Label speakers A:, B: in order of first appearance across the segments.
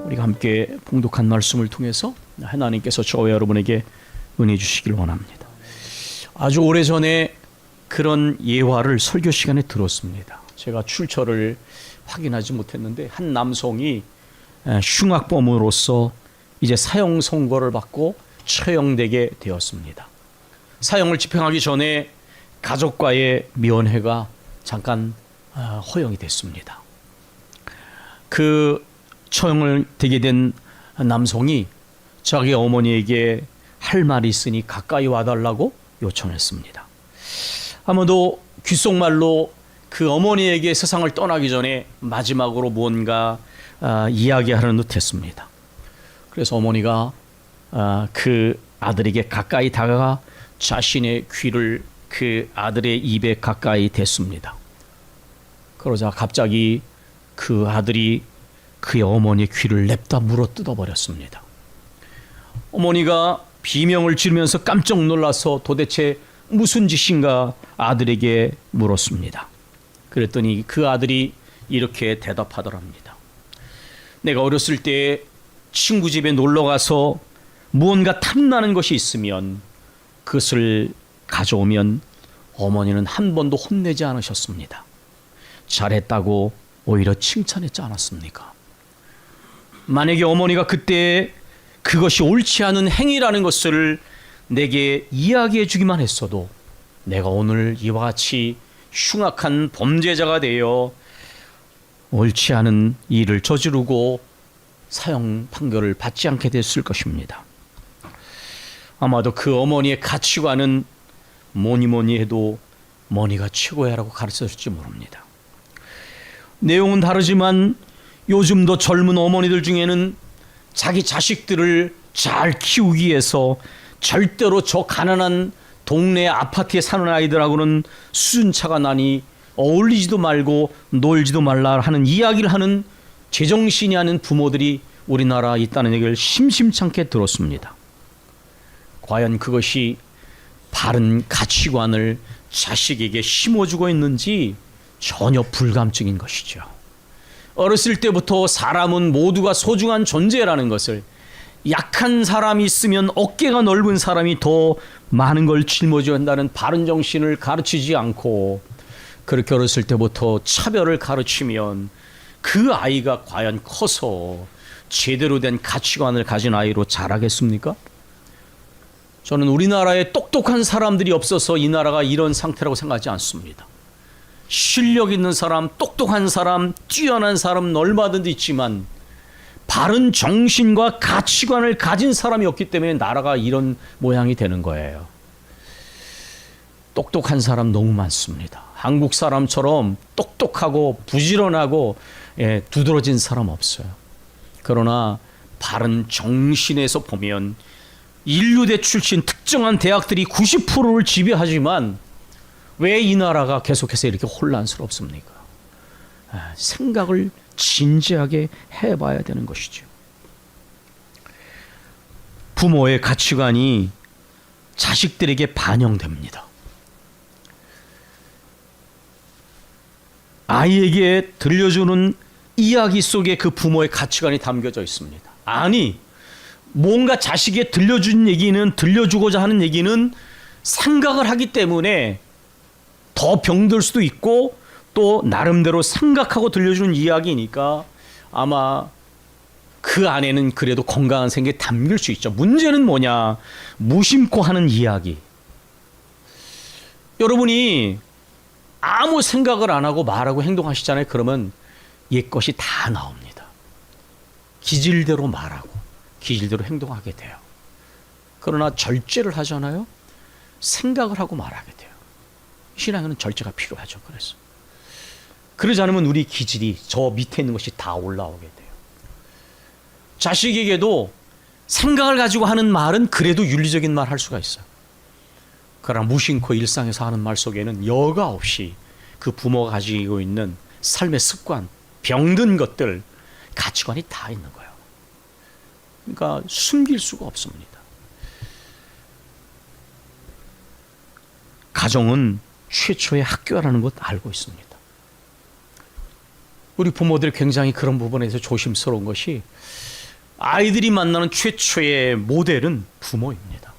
A: 우리가 함께 봉독한 말씀을 통해서 하나님께서 저와 여러분에게 은혜 주시길 원합니다. 아주 오래전에 그런 예화를 설교 시간에 들었습니다. 제가 출처를 확인하지 못했는데 한 남성이 흉악범으로서 이제 사형 선고를 받고 처형되게 되었습니다. 사형을 집행하기 전에 가족과의 면회가 잠깐 허용이 됐습니다. 그 처형을 되게 된 남성이 자기 어머니에게 할 말이 있으니 가까이 와달라고 요청했습니다. 아마도 귓속말로 그 어머니에게 세상을 떠나기 전에 마지막으로 뭔가 이야기하는 듯 했습니다. 그래서 어머니가 그 아들에게 가까이 다가가 자신의 귀를 그 아들의 입에 가까이 댔습니다. 그러자 갑자기 그 아들이 그의 어머니의 귀를 냅다 물어 뜯어버렸습니다. 어머니가 비명을 지르면서 깜짝 놀라서 도대체 무슨 짓인가 아들에게 물었습니다. 그랬더니 그 아들이 이렇게 대답하더랍니다. 내가 어렸을 때 친구 집에 놀러가서 무언가 탐나는 것이 있으면 그것을 가져오면 어머니는 한 번도 혼내지 않으셨습니다. 잘했다고 오히려 칭찬했지 않았습니까? 만약에 어머니가 그때 그것이 옳지 않은 행위라는 것을 내게 이야기해 주기만 했어도 내가 오늘 이와 같이 흉악한 범죄자가 되어 옳지 않은 일을 저지르고 사형 판결을 받지 않게 됐을 것입니다. 아마도 그 어머니의 가치관은 뭐니 해도 머니가 최고야라고 가르쳤을지 모릅니다. 내용은 다르지만 요즘도 젊은 어머니들 중에는 자기 자식들을 잘 키우기 위해서 절대로 저 가난한 동네 아파트에 사는 아이들하고는 수준차가 나니 어울리지도 말고 놀지도 말라 하는 이야기를 하는 제정신이 아닌 부모들이 우리나라에 있다는 얘기를 심심찮게 들었습니다. 과연 그것이 바른 가치관을 자식에게 심어주고 있는지 전혀 불감증인 것이죠. 어렸을 때부터 사람은 모두가 소중한 존재라는 것을, 약한 사람이 있으면 어깨가 넓은 사람이 더 많은 걸 짊어져야 한다는 바른 정신을 가르치지 않고 그렇게 어렸을 때부터 차별을 가르치면 그 아이가 과연 커서 제대로 된 가치관을 가진 아이로 자라겠습니까? 저는 우리나라에 똑똑한 사람들이 없어서 이 나라가 이런 상태라고 생각하지 않습니다. 실력 있는 사람, 똑똑한 사람, 뛰어난 사람은 얼마든지 있지만 바른 정신과 가치관을 가진 사람이 없기 때문에 나라가 이런 모양이 되는 거예요. 똑똑한 사람 너무 많습니다. 한국 사람처럼 똑똑하고 부지런하고 두드러진 사람 없어요. 그러나 바른 정신에서 보면 인류대 출신 특정한 대학들이 90%를 지배하지만 왜 이 나라가 계속해서 이렇게 혼란스럽습니까? 생각을 진지하게 해봐야 되는 것이죠. 부모의 가치관이 자식들에게 반영됩니다. 아이에게 들려주는 이야기 속에 그 부모의 가치관이 담겨져 있습니다. 아니, 뭔가 자식에게 들려주고자 하는 얘기는 생각을 하기 때문에 더 병들 수도 있고 또 나름대로 생각하고 들려주는 이야기니까 아마 그 안에는 그래도 건강한 생각이 담길 수 있죠. 문제는 뭐냐? 무심코 하는 이야기. 여러분이 아무 생각을 안 하고 말하고 행동하시잖아요. 그러면 옛것이 다 나옵니다. 기질대로 말하고 기질대로 행동하게 돼요. 그러나 절제를 하잖아요. 생각을 하고 말하게 돼요. 신앙에는 절제가 필요하죠. 그래서 그러지 않으면 우리 기질이 저 밑에 있는 것이 다 올라오게 돼요. 자식에게도 생각을 가지고 하는 말은 그래도 윤리적인 말 할 수가 있어요. 그러나 무심코 일상에서 하는 말 속에는 여과 없이 그 부모가 가지고 있는 삶의 습관, 병든 것들, 가치관이 다 있는 거예요. 그러니까 숨길 수가 없습니다. 가정은 최초의 학교라는 것 알고 있습니다. 우리 부모들이 굉장히 그런 부분에서 조심스러운 것이 아이들이 만나는 최초의 모델은 부모입니다.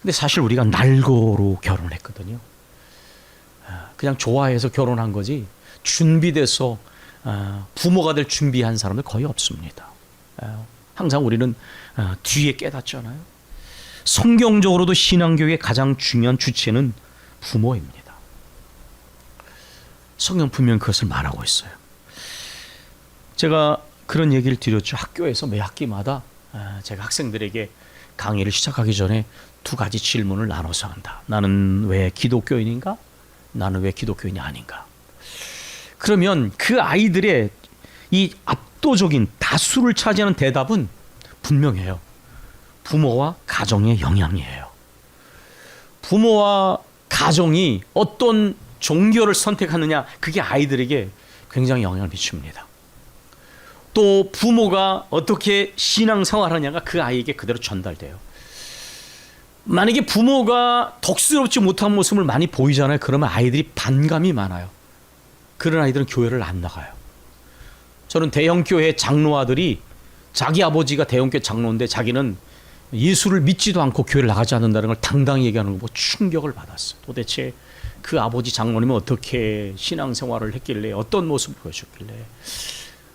A: 근데 사실 우리가 날고로 결혼했거든요. 그냥 좋아해서 결혼한 거지 준비돼서 부모가 될 준비한 사람은 거의 없습니다. 항상 우리는 뒤에 깨닫잖아요. 성경적으로도 신앙교육의 가장 중요한 주체는 부모입니다. 성경 분명 그것을 말하고 있어요. 제가 그런 얘기를 드렸죠. 학교에서 매 학기마다 제가 학생들에게 강의를 시작하기 전에 두 가지 질문을 나눠서 한다. 나는 왜 기독교인인가? 나는 왜 기독교인이 아닌가? 그러면 그 아이들의 이 압도적인 다수를 차지하는 대답은 분명해요. 부모와 가정의 영향이에요. 부모와 가정이 어떤 종교를 선택하느냐, 그게 아이들에게 굉장히 영향을 미칩니다. 또 부모가 어떻게 신앙생활하느냐가 그 아이에게 그대로 전달돼요. 만약에 부모가 덕스럽지 못한 모습을 많이 보이잖아요. 그러면 아이들이 반감이 많아요. 그런 아이들은 교회를 안 나가요. 저는 대형교회 장로 아들이 자기 아버지가 대형교회 장로인데 자기는 예수를 믿지도 않고 교회를 나가지 않는다는 걸 당당히 얘기하는 거 보고 충격을 받았어요. 도대체 그 아버지 장로님은 어떻게 신앙생활을 했길래 어떤 모습을 보여줬길래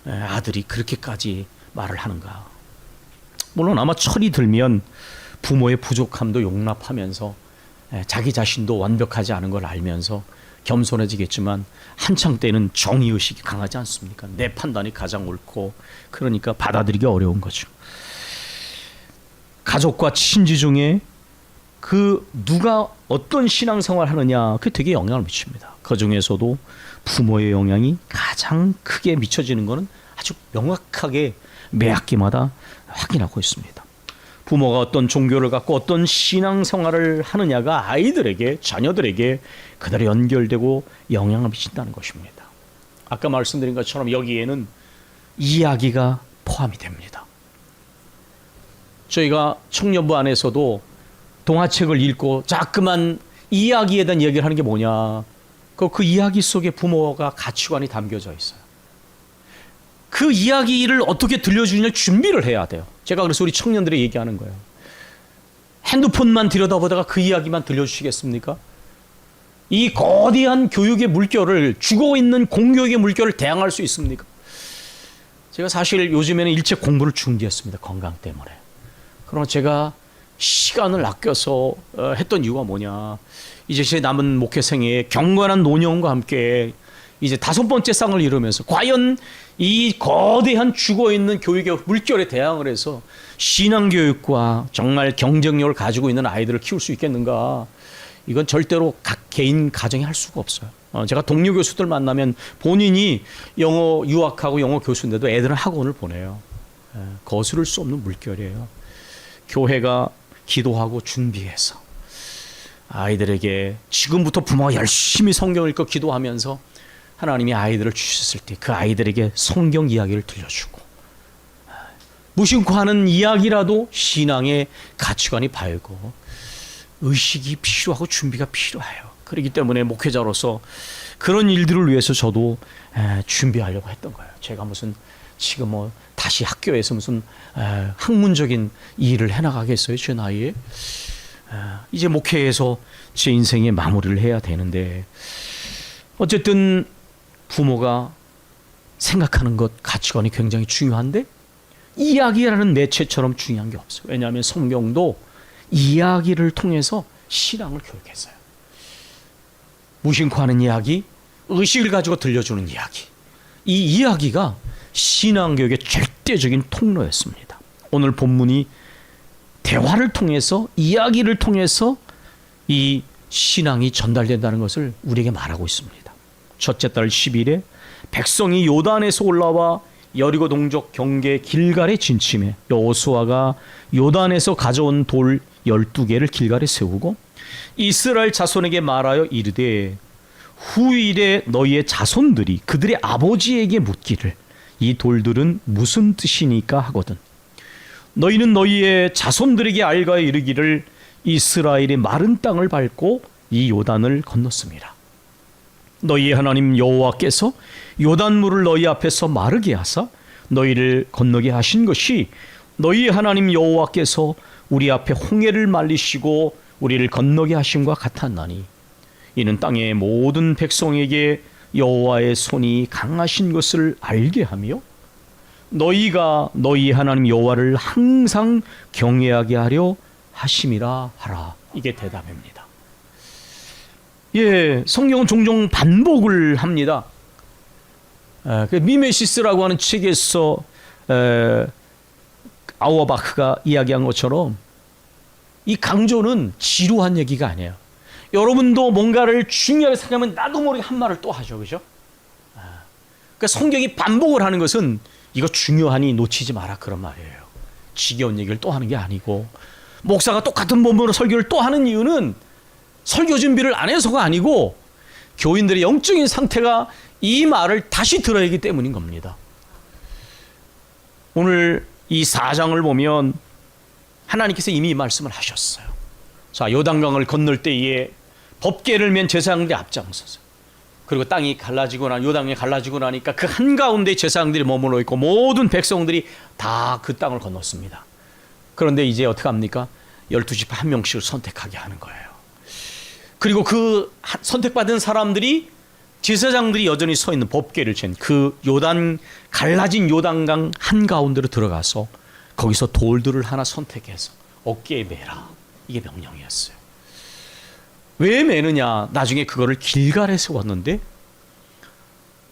A: 아들이 그렇게까지 말을 하는가. 물론 아마 철이 들면 부모의 부족함도 용납하면서 자기 자신도 완벽하지 않은 걸 알면서 겸손해지겠지만 한창 때는 정의의식이 강하지 않습니까? 내 판단이 가장 옳고 그러니까 받아들이기 어려운 거죠. 가족과 친지 중에 그 누가 어떤 신앙생활 하느냐 그게 되게 영향을 미칩니다. 그 중에서도 부모의 영향이 가장 크게 미쳐지는 것은 아주 명확하게 매 학기마다 확인하고 있습니다. 부모가 어떤 종교를 갖고 어떤 신앙생활을 하느냐가 아이들에게, 자녀들에게 그대로 연결되고 영향을 미친다는 것입니다. 아까 말씀드린 것처럼 여기에는 이야기가 포함이 됩니다. 저희가 청년부 안에서도 동화책을 읽고 자꾸만 이야기에 대한 얘기를 하는 게 뭐냐. 그 이야기 속에 부모가 가치관이 담겨져 있어요. 그 이야기를 어떻게 들려주느냐 준비를 해야 돼요. 제가 그래서 우리 청년들이 얘기하는 거예요. 핸드폰만 들여다보다가 그 이야기만 들려주시겠습니까? 이 거대한 교육의 물결을, 죽어있는 공교육의 물결을 대항할 수 있습니까? 제가 사실 요즘에는 일체 공부를 중지했습니다. 건강 때문에. 그러나 제가 시간을 아껴서 했던 이유가 뭐냐. 이제 제 남은 목회 생애에 경건한 노년과 함께 이제 5번째 쌍을 이루면서 과연 이 거대한 죽어있는 교육의 물결에 대항을 해서 신앙교육과 정말 경쟁력을 가지고 있는 아이들을 키울 수 있겠는가. 이건 절대로 각 개인 가정이 할 수가 없어요. 제가 동료 교수들 만나면 본인이 영어 유학하고 영어 교수인데도 애들은 학원을 보내요. 거스를 수 없는 물결이에요. 교회가 기도하고 준비해서 아이들에게 지금부터 부모가 열심히 성경을 읽고 기도하면서 하나님이 아이들을 주셨을 때 그 아이들에게 성경 이야기를 들려주고 무심코 하는 이야기라도 신앙의 가치관이 밝고 의식이 필요하고 준비가 필요해요. 그렇기 때문에 목회자로서 그런 일들을 위해서 저도 준비하려고 했던 거예요. 제가 무슨 지금 뭐 다시 학교에서 무슨 학문적인 일을 해나가겠어요, 제 나이에. 이제 목회에서 제 인생의 마무리를 해야 되는데 어쨌든 부모가 생각하는 것, 가치관이 굉장히 중요한데 이야기라는 매체처럼 중요한 게 없어요. 왜냐하면 성경도 이야기를 통해서 신앙을 교육했어요. 무심코 하는 이야기, 의식을 가지고 들려주는 이야기. 이 이야기가 신앙교육의 절대적인 통로였습니다. 오늘 본문이 대화를 통해서, 이야기를 통해서 이 신앙이 전달된다는 것을 우리에게 말하고 있습니다. 첫째 달 10일에 백성이 요단에서 올라와 여리고 동족 경계 길갈에 진침해 여호수아가 요단에서 가져온 돌 12개를 길갈에 세우고 이스라엘 자손에게 말하여 이르되 후일에 너희의 자손들이 그들의 아버지에게 묻기를 이 돌들은 무슨 뜻이니까 하거든 너희는 너희의 자손들에게 알가에 이르기를 이스라엘의 마른 땅을 밟고 이 요단을 건넜습니다. 너희 하나님 여호와께서 요단물을 너희 앞에서 마르게 하사 너희를 건너게 하신 것이 너희 하나님 여호와께서 우리 앞에 홍해를 말리시고 우리를 건너게 하심과 같았나니 이는 땅의 모든 백성에게 여호와의 손이 강하신 것을 알게 하며 너희가 너희 하나님 여호와를 항상 경외하게 하려 하심이라 하라. 이게 대답입니다. 예, 성경은 종종 반복을 합니다. 미메시스라고 하는 책에서 아우어바크가 이야기한 것처럼 이 강조는 지루한 얘기가 아니에요. 여러분도 뭔가를 중요하게 생각하면 나도 모르게 한 말을 또 하죠, 그죠? 그러니까 성경이 반복을 하는 것은 이거 중요하니 놓치지 마라 그런 말이에요. 지겨운 얘기를 또 하는 게 아니고, 목사가 똑같은 본문으로 설교를 또 하는 이유는 설교 준비를 안 해서가 아니고 교인들의 영적인 상태가 이 말을 다시 들어야 하기 때문인 겁니다. 오늘 이 4장을 보면 하나님께서 이미 이 말씀을 하셨어요. 자, 요단강을 건널 때에 법궤를 맨 제사장들이 앞장서서, 그리고 땅이 갈라지고 요단강이 갈라지고 나니까 그 한가운데 제사장들이 머물러 있고 모든 백성들이 다 그 땅을 건넜습니다. 그런데 이제 어떻게 합니까? 12지파 한 명씩을 선택하게 하는 거예요. 그리고 그 선택받은 사람들이, 제사장들이 여전히 서 있는 법궤를 잰 그 갈라진 요단강 한가운데로 들어가서 거기서 돌들을 하나 선택해서 어깨에 매라. 이게 명령이었어요. 왜 매느냐? 나중에 그거를 길갈에서 왔는데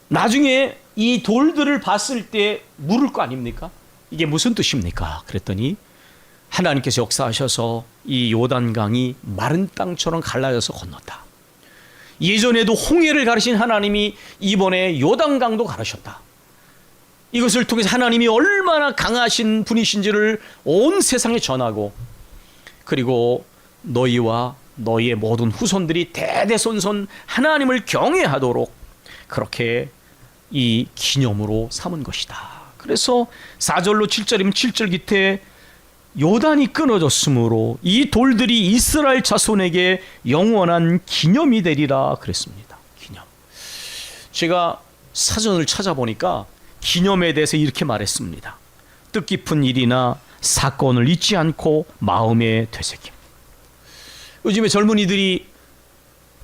A: 나중에 이 돌들을 봤을 때 물을 거 아닙니까? 이게 무슨 뜻입니까? 그랬더니 하나님께서 역사하셔서 이 요단강이 마른 땅처럼 갈라져서 건넜다. 예전에도 홍해를 가르신 하나님이 이번에 요단강도 가르셨다. 이것을 통해서 하나님이 얼마나 강하신 분이신지를 온 세상에 전하고, 그리고 너희와 너희의 모든 후손들이 대대손손 하나님을 경외하도록 그렇게 이 기념으로 삼은 것이다. 그래서 4절로 7절이면 7절 깃에 요단이 끊어졌으므로 이 돌들이 이스라엘 자손에게 영원한 기념이 되리라 그랬습니다. 기념. 제가 사전을 찾아보니까 기념에 대해서 이렇게 말했습니다. 뜻깊은 일이나 사건을 잊지 않고 마음에 되새김. 요즘에 젊은이들이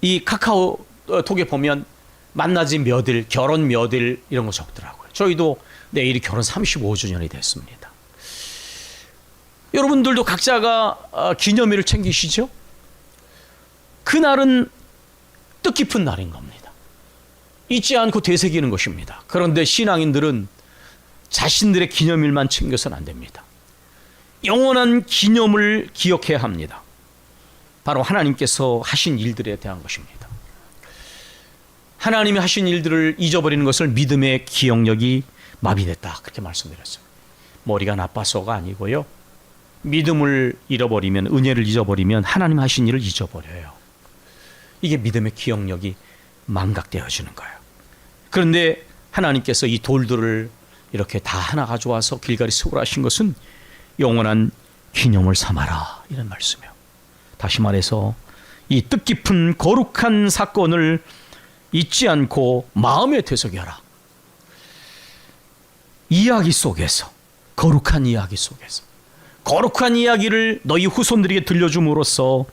A: 이 카카오톡에 보면 만나지 몇일, 결혼 몇일 이런 거 적더라고요. 저희도 내일이 결혼 35주년이 됐습니다. 여러분들도 각자가 기념일을 챙기시죠? 그날은 뜻깊은 날인 겁니다. 잊지 않고 되새기는 것입니다. 그런데 신앙인들은 자신들의 기념일만 챙겨서는 안 됩니다. 영원한 기념을 기억해야 합니다. 바로 하나님께서 하신 일들에 대한 것입니다. 하나님이 하신 일들을 잊어버리는 것을 믿음의 기억력이 마비됐다, 그렇게 말씀드렸어요. 머리가 나빠서가 아니고요, 믿음을 잃어버리면, 은혜를 잊어버리면 하나님 하신 일을 잊어버려요. 이게 믿음의 기억력이 망각되어지는 거예요. 그런데 하나님께서 이 돌들을 이렇게 다 하나 가져와서 길갈이 수월하신 것은 영원한 기념을 삼아라, 이런 말씀이에요. 다시 말해서 이 뜻깊은 거룩한 사건을 잊지 않고 마음에 되새겨 하라. 이야기 속에서, 거룩한 이야기 속에서 거룩한 이야기를 너희 후손들에게 들려줌으로써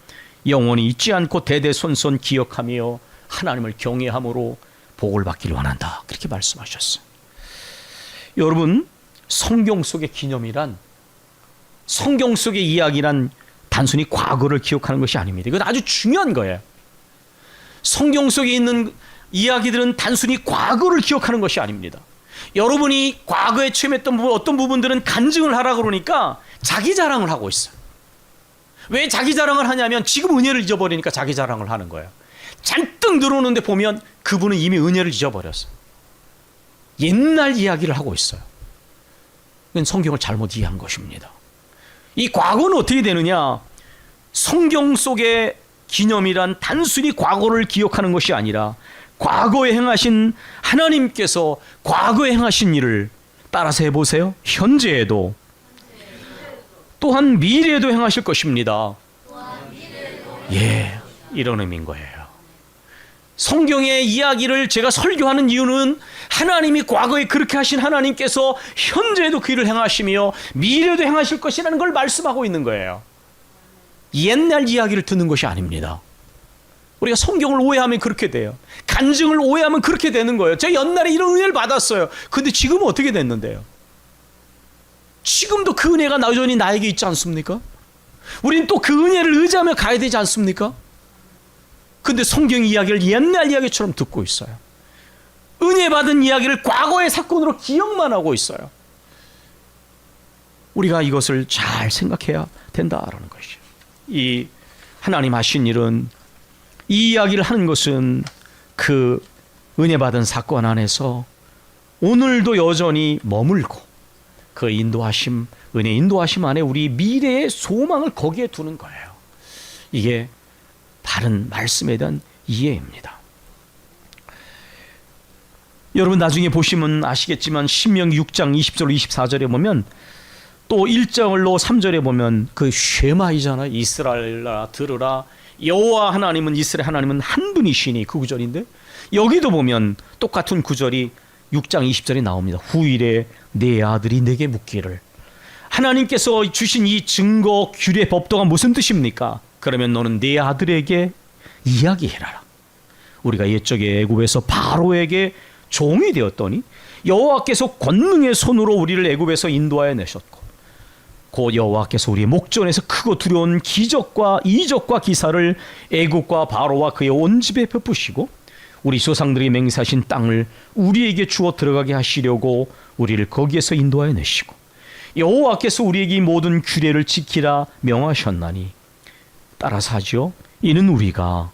A: 영원히 잊지 않고 대대손손 기억하며 하나님을 경외함으로 복을 받기를 원한다, 그렇게 말씀하셨어요. 여러분, 성경 속의 기념이란, 성경 속의 이야기란 단순히 과거를 기억하는 것이 아닙니다. 이건 아주 중요한 거예요. 성경 속에 있는 이야기들은 단순히 과거를 기억하는 것이 아닙니다. 여러분이 과거에 체험했던 부분, 어떤 부분들은 간증을 하라고 그러니까 자기 자랑을 하고 있어요. 왜 자기 자랑을 하냐면 지금 은혜를 잊어버리니까 자기 자랑을 하는 거예요. 잔뜩 늘어오는데 보면 그분은 이미 은혜를 잊어버렸어요. 옛날 이야기를 하고 있어요. 이건 성경을 잘못 이해한 것입니다. 이 과거는 어떻게 되느냐? 성경 속의 기념이란 단순히 과거를 기억하는 것이 아니라 과거에 행하신 하나님께서 과거에 행하신 일을 따라서 해보세요. 현재에도 또한 미래에도 행하실 것입니다. 예, 이런 의미인 거예요. 성경의 이야기를 제가 설교하는 이유는 하나님이 과거에 그렇게 하신 하나님께서 현재에도 그 일을 행하시며 미래에도 행하실 것이라는 걸 말씀하고 있는 거예요. 옛날 이야기를 듣는 것이 아닙니다. 우리가 성경을 오해하면 그렇게 돼요. 간증을 오해하면 그렇게 되는 거예요. 제가 옛날에 이런 은혜를 받았어요. 근데 지금은 어떻게 됐는데요? 지금도 그 은혜가 여전히 나에게 있지 않습니까? 우리는 또 그 은혜를 의지하며 가야 되지 않습니까? 근데 성경 이야기를 옛날 이야기처럼 듣고 있어요. 은혜 받은 이야기를 과거의 사건으로 기억만 하고 있어요. 우리가 이것을 잘 생각해야 된다라는 것이죠. 이 하나님 하신 일은, 이 이야기를 하는 것은 그 은혜 받은 사건 안에서 오늘도 여전히 머물고 그 인도하심, 은혜 인도하심 안에 우리 미래의 소망을 거기에 두는 거예요. 이게 바른 말씀에 대한 이해입니다. 여러분 나중에 보시면 아시겠지만 신명기 6장 20절 24절에 보면, 또 1절로 3절에 보면 그 쉐마이잖아요. 이스라엘아 들으라, 여호와 하나님은, 이스라엘 하나님은 한 분이시니, 그 구절인데 여기도 보면 똑같은 구절이 6장 20절에 나옵니다. 후일에 내 아들이 내게 묻기를, 하나님께서 주신 이 증거, 규례, 법도가 무슨 뜻입니까? 그러면 너는 네 아들에게 이야기해라. 우리가 옛적에 애굽에서 바로에게 종이 되었더니 여호와께서 권능의 손으로 우리를 애굽에서 인도하여 내셨고, 곧 여호와께서 우리의 목전에서 크고 두려운 기적과 이적과 기사를 애굽과 바로와 그의 온 집에 베푸시고, 우리 조상들이 맹세하신 땅을 우리에게 주어 들어가게 하시려고 우리를 거기에서 인도하여 내시고, 여호와께서 우리에게 이 모든 규례를 지키라 명하셨나니, 따라서 하지요. 이는 우리가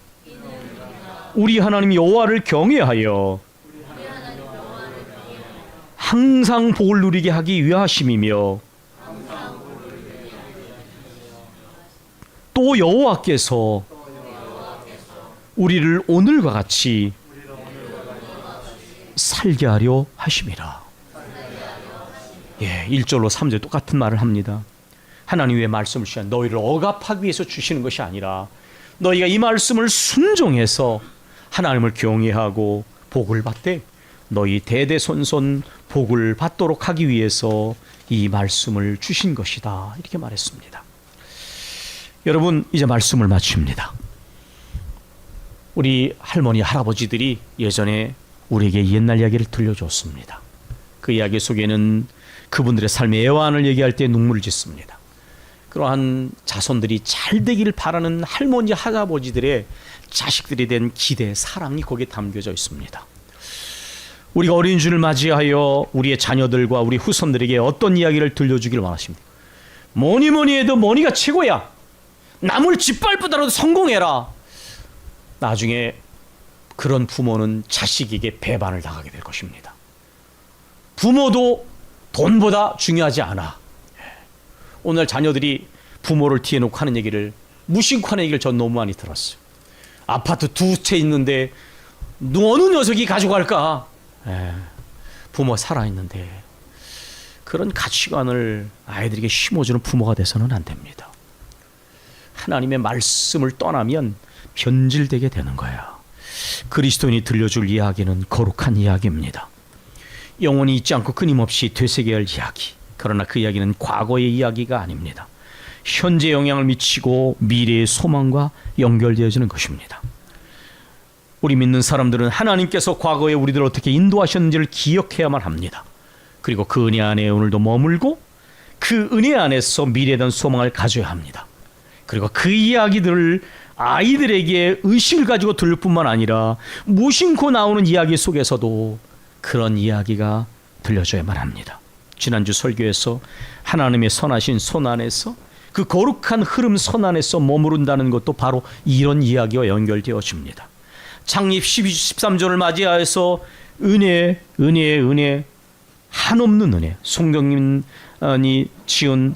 A: 우리 하나님 여호와를 경외하여 항상 복을 누리게 하기 위하심이며, 또 여호와께서 우리를 오늘과 같이 살게 하려 하심이라. 1절로 3절 똑같은 말을 합니다. 하나님의 말씀을 주시는, 너희를 억압하기 위해서 주시는 것이 아니라 너희가 이 말씀을 순종해서 하나님을 경외하고 복을 받되 너희 대대손손 복을 받도록 하기 위해서 이 말씀을 주신 것이다, 이렇게 말했습니다. 여러분, 이제 말씀을 마칩니다. 우리 할머니 할아버지들이 예전에 우리에게 옛날 이야기를 들려줬습니다. 그 이야기 속에는 그분들의 삶의 애환을 얘기할 때 눈물을 짓습니다. 그러한 자손들이 잘 되기를 바라는 할머니 할아버지들의 자식들에 대한 기대, 사랑이 거기에 담겨져 있습니다. 우리가 어린 주를 맞이하여 우리의 자녀들과 우리 후손들에게 어떤 이야기를 들려주길 원하십니까? 뭐니 뭐니 해도 뭐니가 최고야. 남을 짓밟으더라도 성공해라. 나중에 그런 부모는 자식에게 배반을 당하게 될 것입니다. 부모도 돈보다 중요하지 않아. 오늘 자녀들이 부모를 뒤에 놓고 하는 얘기를, 무심코 하는 얘기를 전 너무 많이 들었어요. 아파트 2채 있는데 어느 녀석이 가져갈까? 부모 살아있는데. 그런 가치관을 아이들에게 심어주는 부모가 돼서는 안 됩니다. 하나님의 말씀을 떠나면 변질되게 되는 거야. 그리스도인이 들려줄 이야기는 거룩한 이야기입니다. 영원히 잊지 않고 끊임없이 되새겨야 할 이야기. 그러나 그 이야기는 과거의 이야기가 아닙니다. 현재 영향을 미치고 미래의 소망과 연결되어지는 것입니다. 우리 믿는 사람들은 하나님께서 과거에 우리들을 어떻게 인도하셨는지를 기억해야만 합니다. 그리고 그 은혜 안에 오늘도 머물고 그 은혜 안에서 미래에 대한 소망을 가져야 합니다. 그리고 그 이야기들을 아이들에게 의식을 가지고 들을 뿐만 아니라 무심코 나오는 이야기 속에서도 그런 이야기가 들려줘야만 합니다. 지난주 설교에서 하나님의 선하신 손 안에서, 그 거룩한 흐름 선 안에서 머무른다는 것도 바로 이런 이야기와 연결되어집니다. 창립 12주 13절을 맞이하여서 은혜, 은혜, 은혜, 한없는 은혜, 송경님이 지은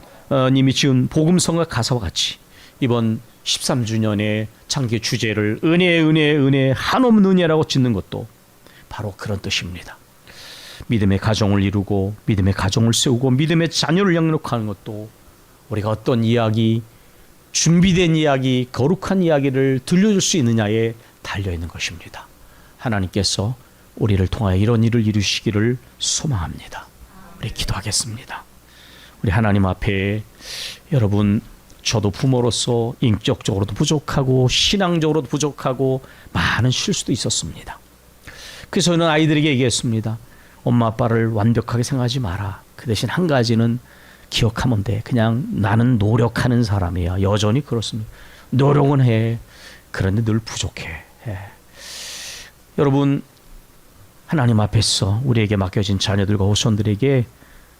A: 복음성과 가사와 같이 이번 13주년의 창기 주제를 은혜, 은혜, 은혜, 한없는 은혜라고 짓는 것도 바로 그런 뜻입니다. 믿음의 가정을 이루고 믿음의 가정을 세우고 믿음의 자녀를 양육하는 것도 우리가 어떤 이야기, 준비된 이야기, 거룩한 이야기를 들려줄 수 있느냐에 달려있는 것입니다. 하나님께서 우리를 통하여 이런 일을 이루시기를 소망합니다. 우리 기도하겠습니다. 우리 하나님 앞에 여러분, 저도 부모로서 인격적으로도 부족하고 신앙적으로도 부족하고 많은 실수도 있었습니다. 그래서 저는 아이들에게 얘기했습니다. 엄마 아빠를 완벽하게 생각하지 마라. 그 대신 한 가지는 기억하면 돼. 그냥 나는 노력하는 사람이야. 여전히 그렇습니다. 노력은 해. 그런데 늘 부족해. 여러분, 하나님 앞에서 우리에게 맡겨진 자녀들과 후손들에게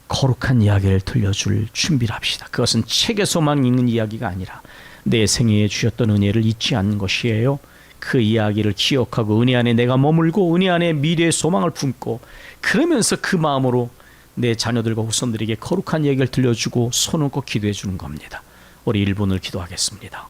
A: 거룩한 이야기를 들려줄 준비를 합시다. 그것은 책에서만 읽는 이야기가 아니라 내 생애에 주셨던 은혜를 잊지 않는 것이에요. 그 이야기를 기억하고 은혜 안에 내가 머물고 은혜 안에 미래의 소망을 품고, 그러면서 그 마음으로 내 자녀들과 후손들에게 거룩한 이야기를 들려주고 손을 꼭 기도해 주는 겁니다. 우리 1분을 기도하겠습니다.